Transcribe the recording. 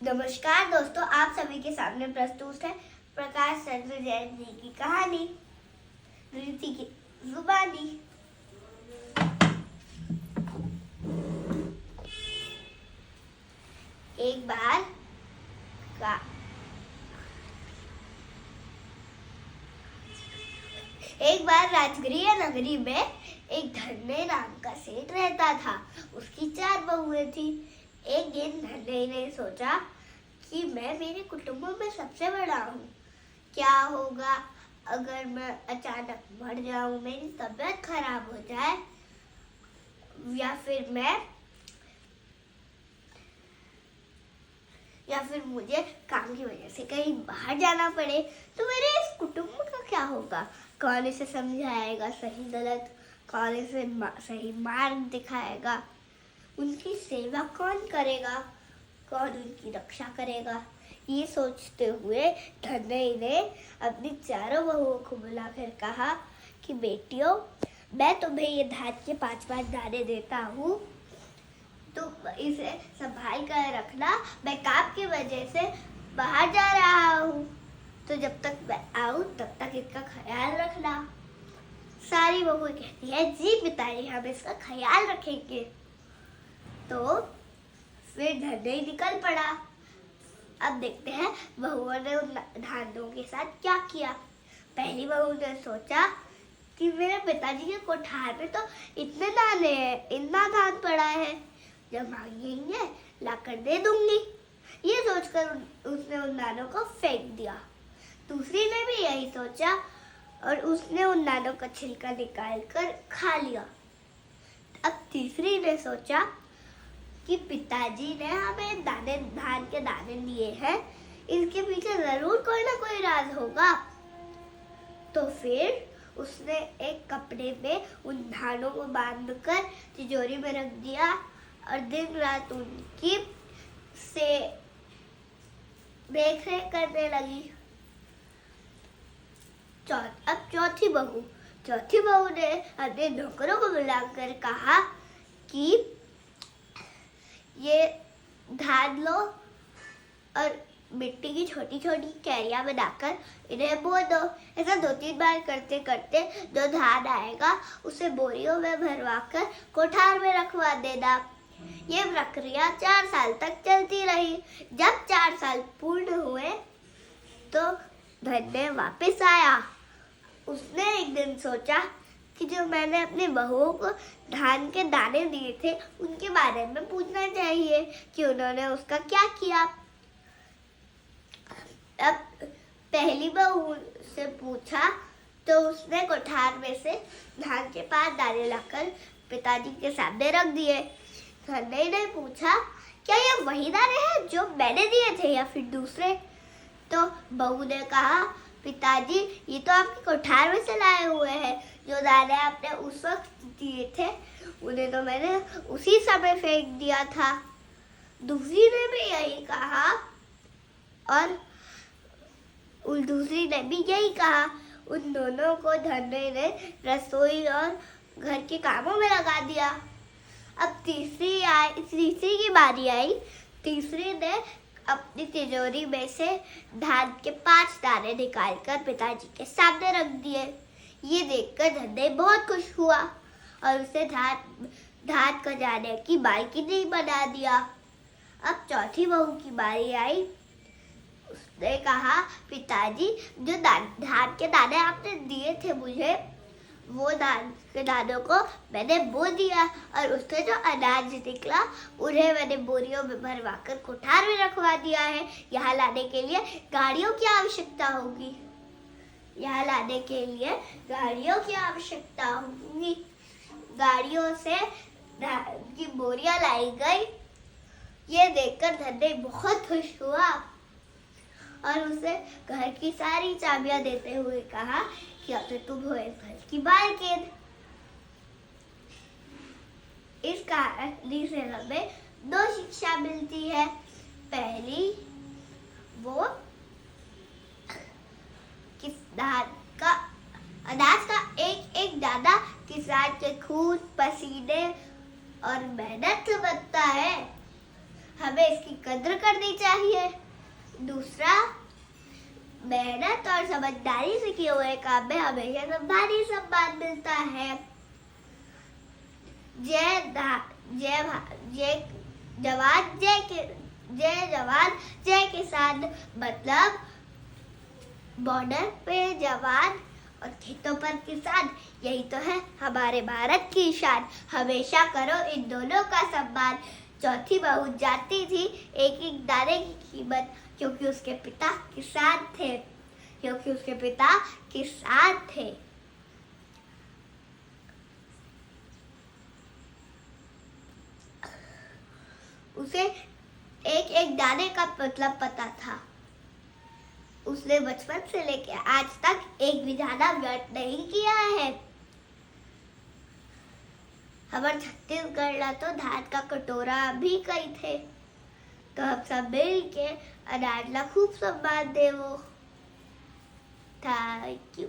नमस्कार दोस्तों, आप सभी के सामने प्रस्तुत है प्रकाश चंद्र जैन जी की कहानी रीति की जुबानी। एक बार का राजगृह नगरी में एक धन्य नाम का सेठ रहता था। उसकी 4 बहुएं थी। एक दिन धन्य ने सोचा कि मैं मेरे कुटुंब में सबसे बड़ा हूँ। क्या होगा अगर मैं अचानक मर जाऊं, मेरी तबीयत खराब हो जाए या फिर मुझे काम की वजह से कहीं बाहर जाना पड़े, तो मेरे इस कुटुंब का क्या होगा? कौन इसे समझाएगा सही गलत? कौन इसे सही मार्ग दिखाएगा? उनकी सेवा कौन करेगा? कौन उनकी रक्षा करेगा? ये सोचते हुए धनई ने अपनी 4 बहुओं को बुलाकर कहा कि बेटियों, मैं तुम्हें ये धान के 5-5 दाने देता हूँ, तुम इसे संभाल कर रखना। मैं काम की वजह से बाहर जा रहा हूँ, तो जब तक मैं आऊँ तब तक इसका ख्याल रखना। सारी बहुएं कहती है, जी पिताजी, हम इसका ख्याल रखेंगे। तो फिर धनई निकल पड़ा। अब देखते हैं बहुओं ने उन धानों के साथ क्या किया। पहली बहू ने सोचा कि मेरे पिताजी के कोठार में तो इतने दाने हैं, इतना धान पड़ा है, जब मांगेंगे लाकर दे दूंगी। ये सोचकर उसने उन दानों को फेंक दिया। दूसरी ने भी यही सोचा और उसने उन दानों का छिलका निकाल कर खा लिया। अब तीसरी ने सोचा कि पिताजी ने हमें धान के दाने दिए हैं, इसके पीछे जरूर कोई ना कोई राज होगा। तो फिर उसने एक कपड़े में उन धानों को बांधकर तिजोरी में रख दिया और दिन रात उनकी से देख रेख करने लगी। अब चौथी बहू ने अपने नौकरों को बुलाकर कहा कि ये धान लो और मिट्टी की छोटी छोटी कैरियां बनाकर इन्हें बो दो। ऐसा 2-3 बार करते करते जो धान आएगा उसे बोरियों में भरवाकर कोठार में रखवा देना। ये प्रक्रिया 4 साल तक चलती रही। जब 4 साल पूर्ण हुए तो धन्य वापस आया। उसने एक दिन सोचा कि जो मैंने अपने बहुओं को धान के दाने दिए थे, उनके बारे में पूछना चाहिए कि उन्होंने उसका क्या किया। अब पहली बहू से पूछा तो उसने कोठार में से धान के 5 दाने लाकर पिताजी के सामने रख दिए। धन्य ने पूछा, क्या ये वही दाने हैं जो मैंने दिए थे या फिर दूसरे? तो बहू ने कहा, पिताजी, ये तो आपके कोठार में से लाए हुए हैं। जो दाने आपने उस वक्त दिए थे उन्हें तो मैंने उसी समय फेंक दिया था। दूसरी ने भी यही कहा और दूसरी ने भी यही कहा। उन दोनों को धन्य ने रसोई और घर के कामों में लगा दिया। अब तीसरी की बारी आई। तीसरी ने अपनी तिजोरी में से धान के 5 दाने निकालकर पिताजी के सामने रख दिए। ये देखकर धन्य बहुत खुश हुआ और उसे धान खजाने की बालकनी बना दिया। अब चौथी बहू की बारी आई। उसने कहा, पिताजी, जो धान के दाने आपने दिए थे मुझे, वो धान के दानों को मैंने बो दिया और उससे जो अनाज निकला उन्हें मैंने बोरियों में भरवाकर कोठार में रखवा दिया है। यहाँ लाने के लिए गाड़ियों की आवश्यकता होगी। गाड़ियों से धान की बोरियां लाई गई। ये देखकर धन्य बहुत खुश हुआ और उसे घर की सारी चाबियां देते हुए कहा कि अब तो तुम हो एक घर की मालकिन। इस कहानी से हमें 2 शिक्षा मिलती है। पहली, वो अनाज का एक दाना किसान के खून, पसीने और मेहनत से बनता है। हमें इसकी कद्र करनी चाहिए। दूसरा, मेहनत और समझदारी से किए हुए काम में हमेशा सम्मान मिलता है। जय जवान जय किसान, मतलब बॉर्डर पे जवान और खेतों पर किसान, यही तो है हमारे भारत की शान। हमेशा करो इन दोनों का सम्मान। चौथी बहू जानती थी एक एक दाने की कीमत, क्योंकि उसके पिता किसान थे। उसे एक एक दाने का मतलब पता था। उसने बचपन से लेकर आज तक एक भी दाना व्यर्थ नहीं किया है। हमारे छत्तीसगढ़ ला तो धान का कटोरा भी कई थे, तो हम सब मिल के अनाज ला खूब सम्मान देवो। Thank you.